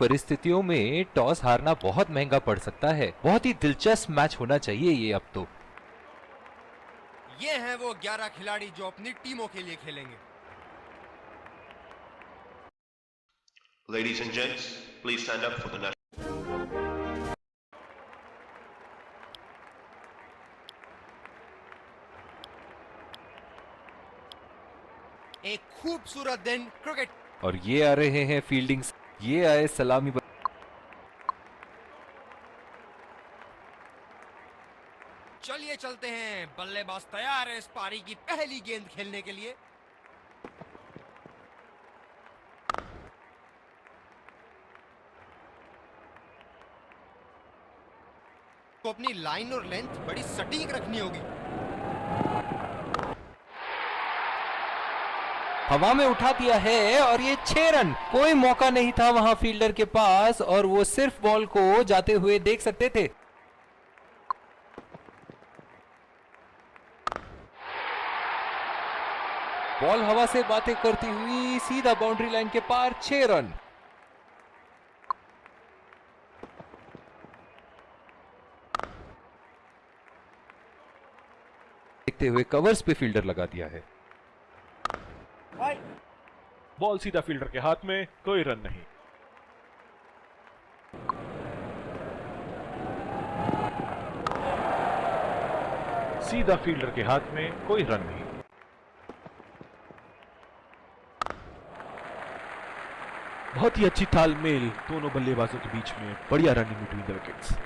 परिस्थितियों में टॉस हारना बहुत महंगा पड़ सकता है। बहुत ही दिलचस्प मैच होना चाहिए ये अब तो। ये हैं वो 11 खिलाड़ी जो अपनी टीमों के लिए खेलेंगे। Ladies and gents, please stand up for the national. एक खूबसूरत दिन क्रिकेट। और ये आ रहे हैं फील्डिंग, ये आए सलामी। चलिए चलते हैं, बल्लेबाज तैयार है इस पारी की पहली गेंद खेलने के लिए। तो अपनी लाइन और लेंथ बड़ी सटीक रखनी होगी। हवा में उठा दिया है और ये 6 रन। कोई मौका नहीं था वहां फील्डर के पास और वो सिर्फ बॉल को जाते हुए देख सकते थे। बॉल हवा से बातें करती हुई सीधा बाउंड्री लाइन के पार, 6 रन। देखते हुए कवर्स पे फील्डर लगा दिया है। बॉल सीधा फील्डर के हाथ में, कोई रन नहीं। सीधा फील्डर के हाथ में, कोई रन नहीं। बहुत ही अच्छी तालमेल दोनों बल्लेबाजों के बीच में, बढ़िया रनिंग बिटवीन द विकेट्स।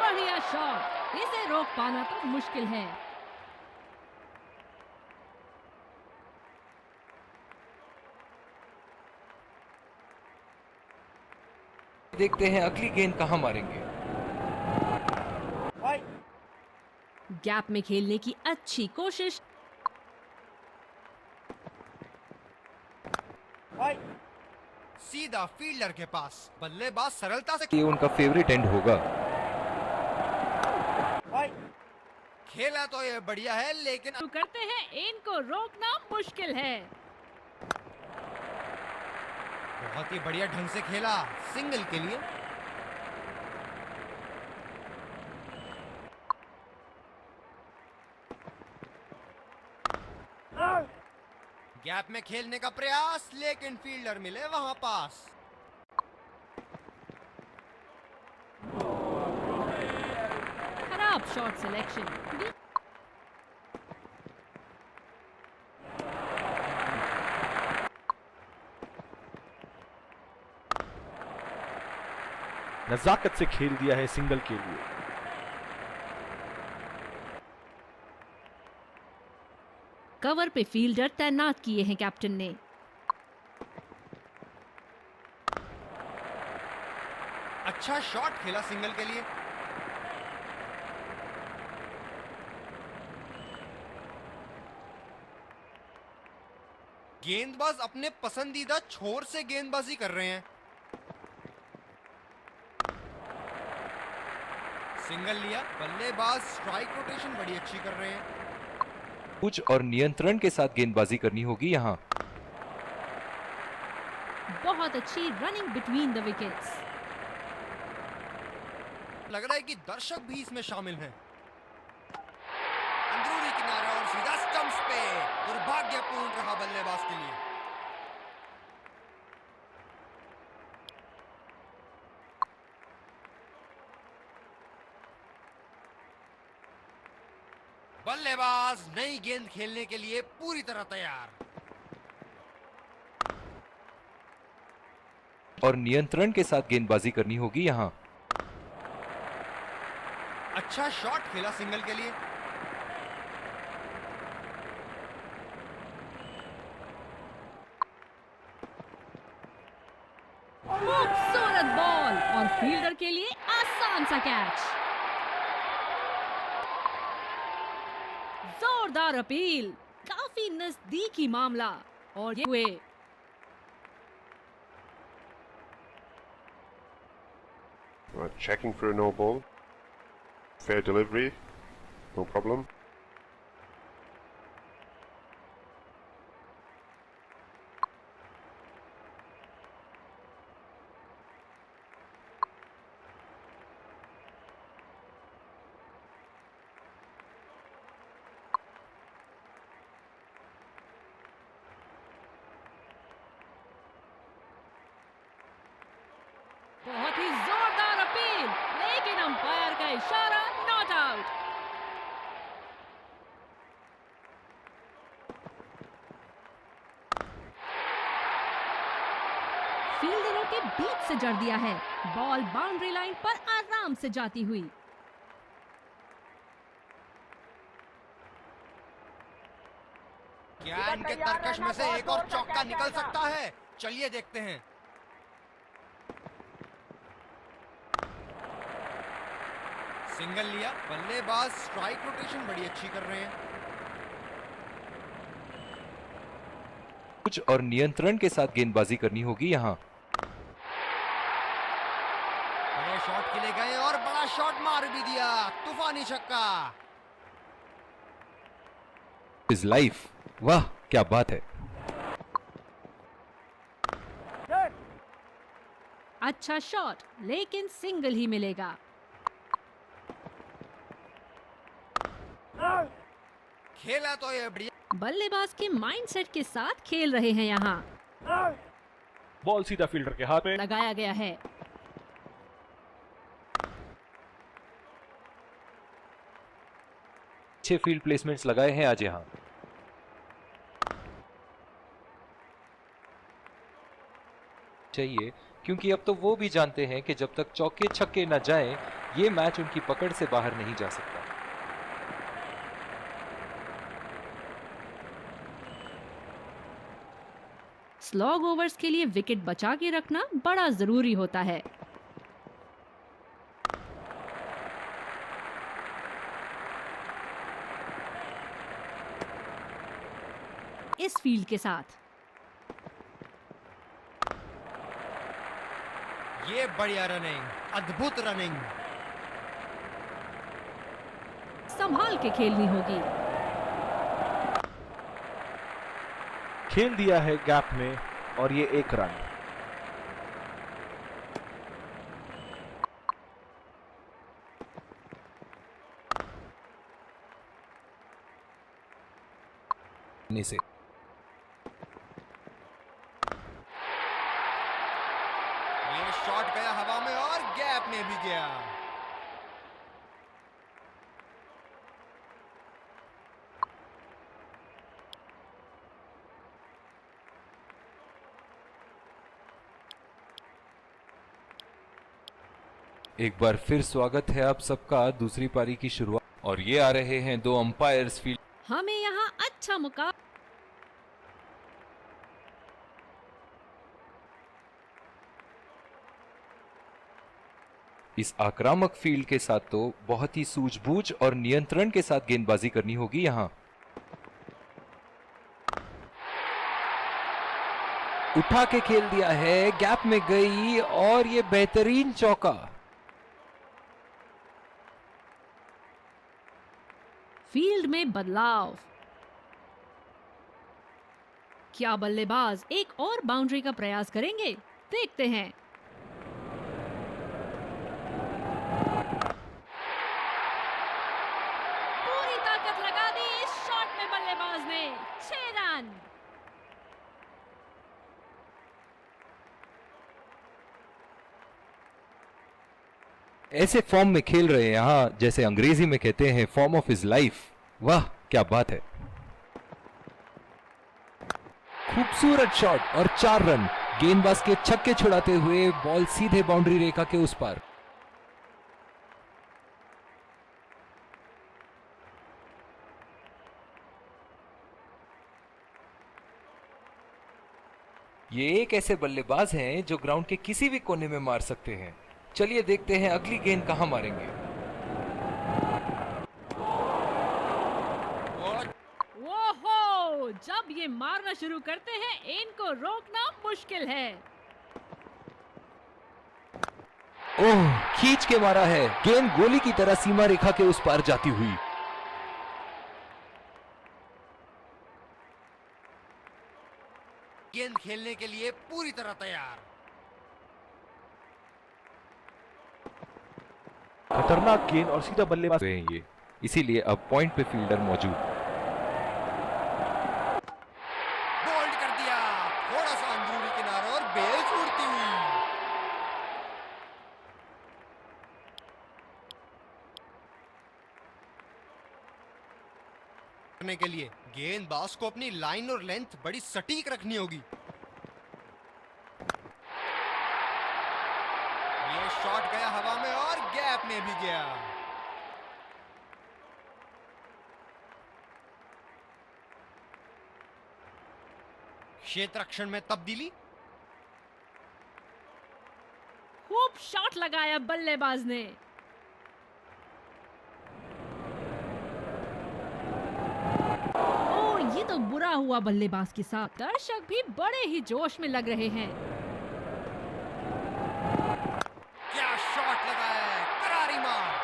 बढ़िया शॉट, इसे रोक पाना तो मुश्किल है। देखते हैं अगली गेंद कहां मारेंगे। गैप में खेलने की अच्छी कोशिश। सीधा फील्डर के पास, बल्लेबाज सरलता से ये उनका फेवरेट एंड होगा। खेला तो ये बढ़िया है, लेकिन शुरू करते हैं, इनको रोकना मुश्किल है। बहुत ही बढ़िया ढंग से खेला, सिंगल के लिए। गैप में खेलने का प्रयास, लेकिन फील्डर मिले वहां पास। खराब शॉट सिलेक्शन। नजाकत से खेल दिया है सिंगल के लिए। कवर पे फील्डर तैनात किए हैं कैप्टन ने। अच्छा शॉट खेला सिंगल के लिए। गेंदबाज अपने पसंदीदा छोर से गेंदबाजी कर रहे हैं। सिंगल लिया, बल्लेबाज स्ट्राइक रोटेशन बड़ी अच्छी कर रहे हैं। कुछ और नियंत्रण के साथ गेंदबाजी करनी होगी यहाँ। बहुत अच्छी रनिंग बिटवीन द विकेट्स। लग रहा है कि दर्शक भी इसमें शामिल हैं। अंदरूनी किनारा और सीधा स्टंप्स पे, दुर्भाग्यपूर्ण रहा बल्लेबाज के लिए। बल्लेबाज नई गेंद खेलने के लिए पूरी तरह तैयार। और नियंत्रण के साथ गेंदबाजी करनी होगी यहाँ। अच्छा शॉट खेला सिंगल के लिए। खूबसूरत बॉल और फील्डर के लिए आसान सा कैच। जोरदार अपील, काफी नजदीकी मामला और ये हुए। Checking for a no ball. Fair delivery. No problem. बहुत ही जोरदार अपील, लेकिन अंपायर का इशारा नॉट आउट। फील्डरों के बीच से जड़ दिया है, बॉल बाउंड्री लाइन पर आराम से जाती हुई। क्या इनके तरकश में से एक और चौका निकल सकता है? चलिए देखते हैं। सिंगल लिया, बल्लेबाज स्ट्राइक रोटेशन बड़ी अच्छी कर रहे हैं। कुछ और नियंत्रण के साथ गेंदबाजी करनी होगी यहाँ। बड़े शॉट खेले गए और बड़ा शॉट मार भी दिया, तूफानी छक्का। इज लाइफ, वाह क्या बात है। अच्छा शॉट, लेकिन सिंगल ही मिलेगा। खेला तो ये बढ़िया। बल्लेबाज के माइंडसेट के साथ खेल रहे हैं यहाँ। बॉल सीधा फील्डर के हाथ में लगाया गया है। अच्छे फील्ड प्लेसमेंट्स लगाए हैं आज यहाँ। चाहिए, क्योंकि अब तो वो भी जानते हैं कि जब तक चौके छक्के न जाएं, ये मैच उनकी पकड़ से बाहर नहीं जा सकता। स्लॉग ओवर्स के लिए विकेट बचा के रखना बड़ा जरूरी होता है। इस फील्ड के साथ ये बढ़िया रनिंग, अद्भुत रनिंग। संभाल के खेलनी होगी। खेल दिया है गैप में और ये एक रन। से ये शॉट गया हवा में और गैप में भी गया। एक बार फिर स्वागत है आप सबका दूसरी पारी की शुरुआत, और ये आ रहे हैं दो अंपायर्स फील्ड। हमें यहाँ अच्छा मुकाबला। इस आक्रामक फील्ड के साथ तो बहुत ही सूझबूझ और नियंत्रण के साथ गेंदबाजी करनी होगी यहाँ। उठा के खेल दिया है, गैप में गई और ये बेहतरीन चौका। फील्ड में बदलाव। क्या बल्लेबाज एक और बाउंड्री का प्रयास करेंगे? देखते हैं। पूरी ताकत लगा दी इस शॉट में बल्लेबाज ने। 6 रन। ऐसे फॉर्म में खेल रहे हैं यहाँ, जैसे अंग्रेजी में कहते हैं फॉर्म ऑफ हिज लाइफ। वाह क्या बात है। खूबसूरत शॉट और 4 रन। गेंदबाज के छक्के छुड़ाते हुए बॉल सीधे बाउंड्री रेखा के उस पार। ये एक ऐसे बल्लेबाज हैं जो ग्राउंड के किसी भी कोने में मार सकते हैं। चलिए देखते हैं अगली गेंद कहां मारेंगे। ओहो, जब ये मारना शुरू करते हैं इनको रोकना मुश्किल है। ओह, खींच के मारा है। गेंद गोली की तरह सीमा रेखा के उस पार जाती हुई। गेंद खेलने के लिए पूरी तरह तैयार। खतरनाक गेंद और सीधा बल्लेबाज हैं ये, इसीलिए अब पॉइंट पे फील्डर मौजूद। बोल्ड कर दिया, थोड़ा सा अंदरूनी किनारे और बेल छूटती हुई। करने के लिए गेंदबाज को अपनी लाइन और लेंथ बड़ी सटीक रखनी होगी। ये शॉट गया हवा में और गैप में भी गया। क्षेत्र रक्षण में तब्दीली। खूब शॉट लगाया बल्लेबाज ने। ओ, ये तो बुरा हुआ बल्लेबाज के साथ। दर्शक भी बड़े ही जोश में लग रहे हैं। क्या शॉट लगाया है, करारी मार।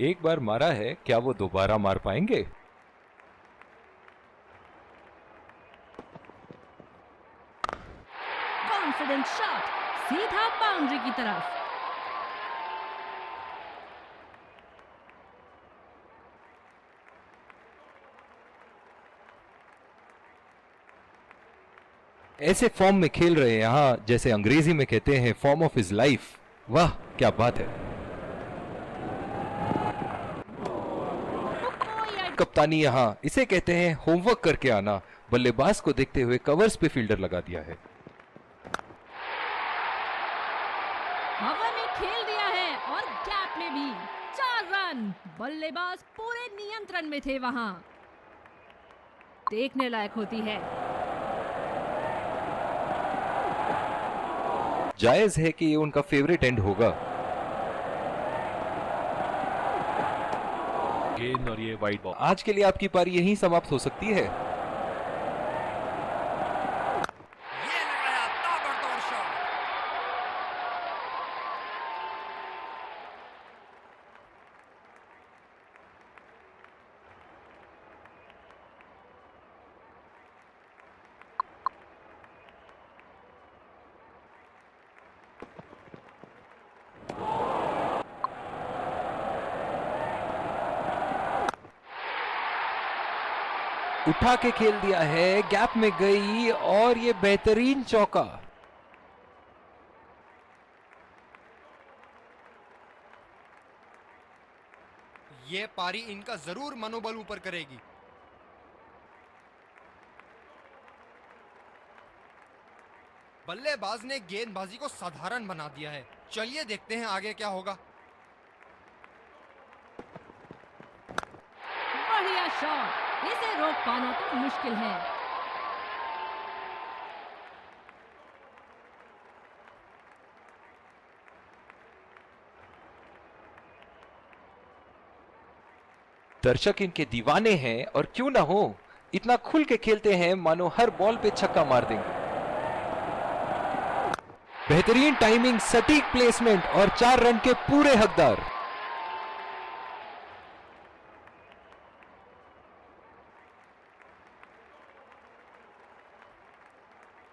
एक बार मारा है, क्या वो दोबारा मार पाएंगे? कॉन्फिडेंट शॉट, सीधा बाउंड्री की तरफ। ऐसे फॉर्म में खेल रहे हैं यहाँ, जैसे अंग्रेजी में कहते हैं फॉर्म ऑफ हिज लाइफ। वाह क्या बात है। कप्तानी यहाँ, इसे कहते हैं होमवर्क करके आना। बल्लेबाज को देखते हुए कवर्स पे फील्डर लगा दिया है। हवा में खेल दिया है और गैप में भी। 4 रन। बल्लेबाज पूरे नियंत्रण में थे वहां। देखने लायक होती है। जायज है कि ये उनका फेवरेट एंड होगा। गेंद और ये वाइड बॉल। आज के लिए आपकी पारी यहीं समाप्त हो सकती है। ये लगाया ताबड़तोड़ शॉट। उठा के खेल दिया है, गैप में गई और ये बेहतरीन चौका। ये पारी इनका जरूर मनोबल ऊपर करेगी। बल्लेबाज ने गेंदबाजी को साधारण बना दिया है। चलिए देखते हैं आगे क्या होगा। बढ़िया शॉट, इसे रोक पाना तो मुश्किल है। दर्शक इनके दीवाने हैं और क्यों ना हो, इतना खुल के खेलते हैं मानो हर बॉल पे छक्का मार देंगे। बेहतरीन टाइमिंग, सटीक प्लेसमेंट और 4 रन के पूरे हकदार।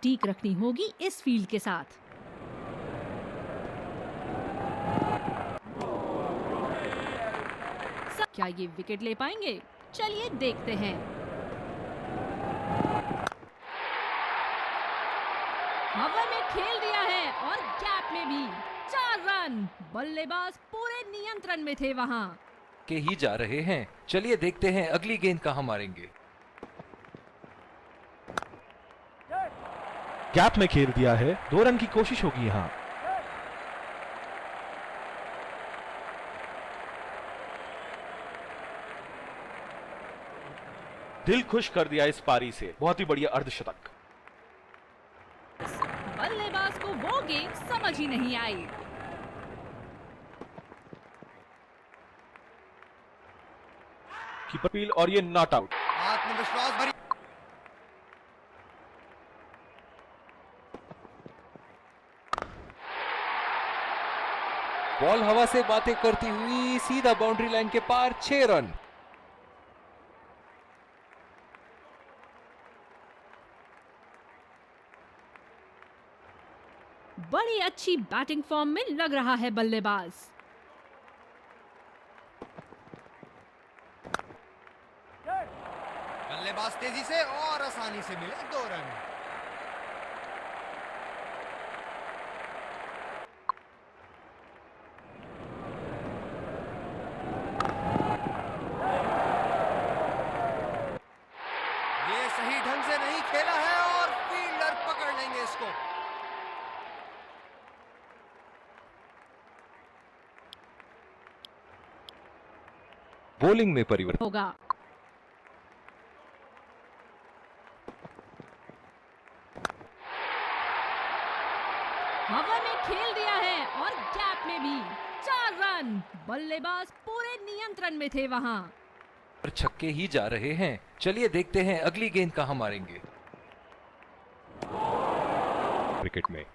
टीक रखनी होगी इस फील्ड के साथ। क्या ये विकेट ले पाएंगे? चलिए देखते हैं। हवा में खेल दिया है और गैप में भी। 4 रन। बल्लेबाज पूरे नियंत्रण में थे वहां। के ही जा रहे हैं। चलिए देखते हैं अगली गेंद कहां मारेंगे। गैप में खेल दिया है। 2 रन की कोशिश होगी यहाँ। दिल खुश कर दिया इस पारी से। बहुत ही बढ़िया अर्धशतक। बल्लेबाज को वो गेंद समझ ही नहीं आई। कीपर फील्ड और ये नॉट आउट। आत्मविश्वास भरी बॉल हवा से बातें करती हुई सीधा बाउंड्री लाइन के पार, 6 रन। बड़ी अच्छी बैटिंग फॉर्म में लग रहा है बल्लेबाज। बल्लेबाज तेजी से और आसानी से मिले 2 रन। ये सही ढंग से नहीं खेला है और फील्डर पकड़ लेंगे इसको। बॉलिंग में परिवर्तन होगा। हवा में खेल दिया है और गैप में भी 4 रन। बल्लेबाज पूरे नियंत्रण में थे वहां। पर छक्के ही जा रहे हैं। चलिए देखते हैं अगली गेंद कहां मारेंगे। क्रिकेट में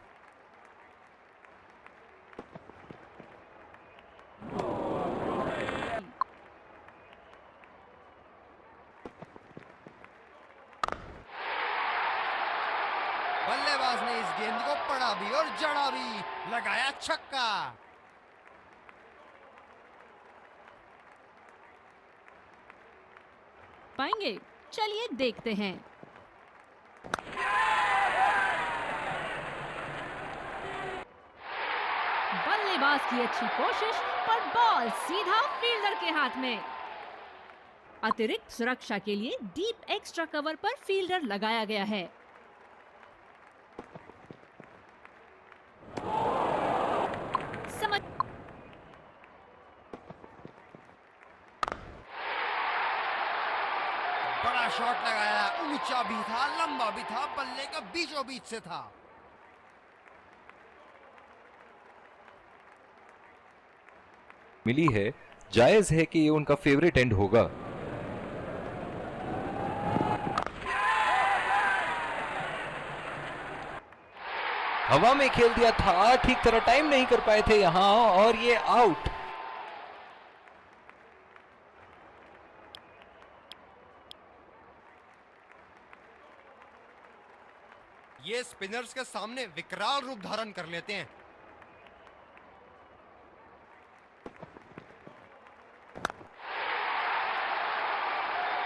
बल्लेबाज ने इस गेंद को पड़ा भी और जड़ा भी, लगाया छक्का। पाएंगे, चलिए देखते हैं। बल्लेबाज की अच्छी कोशिश, पर बॉल सीधा फील्डर के हाथ में। अतिरिक्त सुरक्षा के लिए डीप एक्स्ट्रा कवर पर फील्डर लगाया गया है। समझ बड़ा शॉट लगाया, ऊंचा भी था, लंबा भी था, बल्ले का बीचों बीच से था। मिली है, जायज है कि ये उनका फेवरेट एंड होगा। हवा में खेल दिया था, ठीक तरह टाइम नहीं कर पाए थे यहां और ये आउट। ये स्पिनर्स के सामने विकराल रूप धारण कर लेते हैं।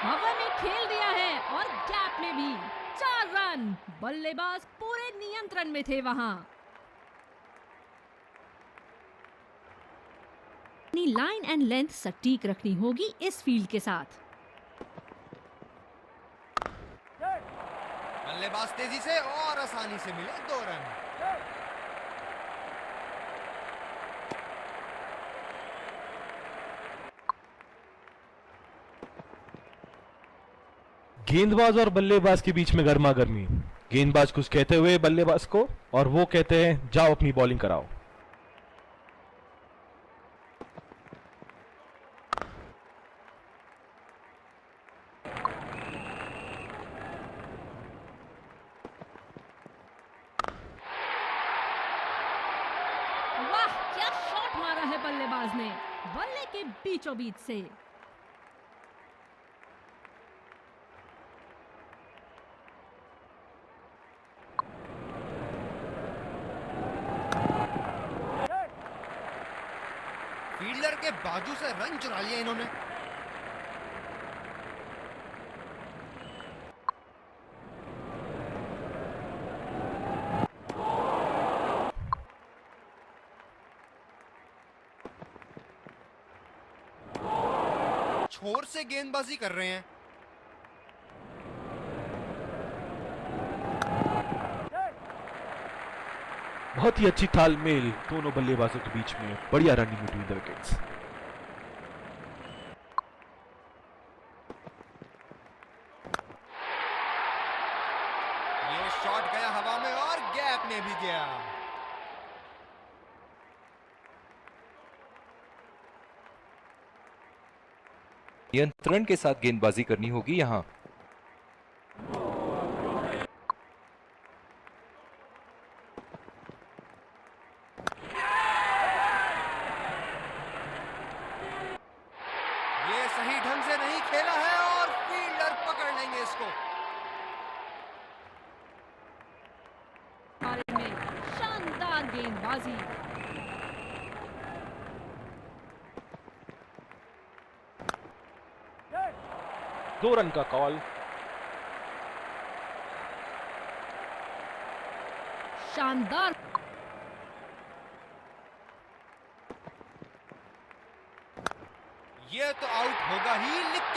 हवा में खेल दिया है और गैप में भी 4 रन। बल्लेबाज पूरे नियंत्रण में थे वहां। अपनी लाइन एंड लेंथ सटीक रखनी होगी इस फील्ड के साथ। बल्लेबाज तेजी से और आसानी से मिले 2 रन। गेंदबाज और बल्लेबाज के बीच में गर्मा गर्मी। गेंदबाज कुछ कहते हुए बल्लेबाज को, और वो कहते हैं जाओ अपनी बॉलिंग कराओ। वाह, क्या शॉट मारा है बल्लेबाज ने, बल्ले के बीचों बीच से। फील्डर के बाजू से रन चुरा लिया इन्होंने। छोर से गेंदबाजी कर रहे हैं। बहुत ही अच्छी तालमेल दोनों बल्लेबाजों के बीच में, बढ़िया रनिंग बिटवीन द विकेट्स। ये शॉट गया हवा में और गैप में भी गया। नियंत्रण के साथ गेंदबाजी करनी होगी यहाँ। ये सही ढंग से नहीं खेला है और फील्डर पकड़ लेंगे इसको। बारे में शानदार गेंदबाजी। 2 रन का कॉल। शानदार। ये तो आउट होगा ही, लेकिन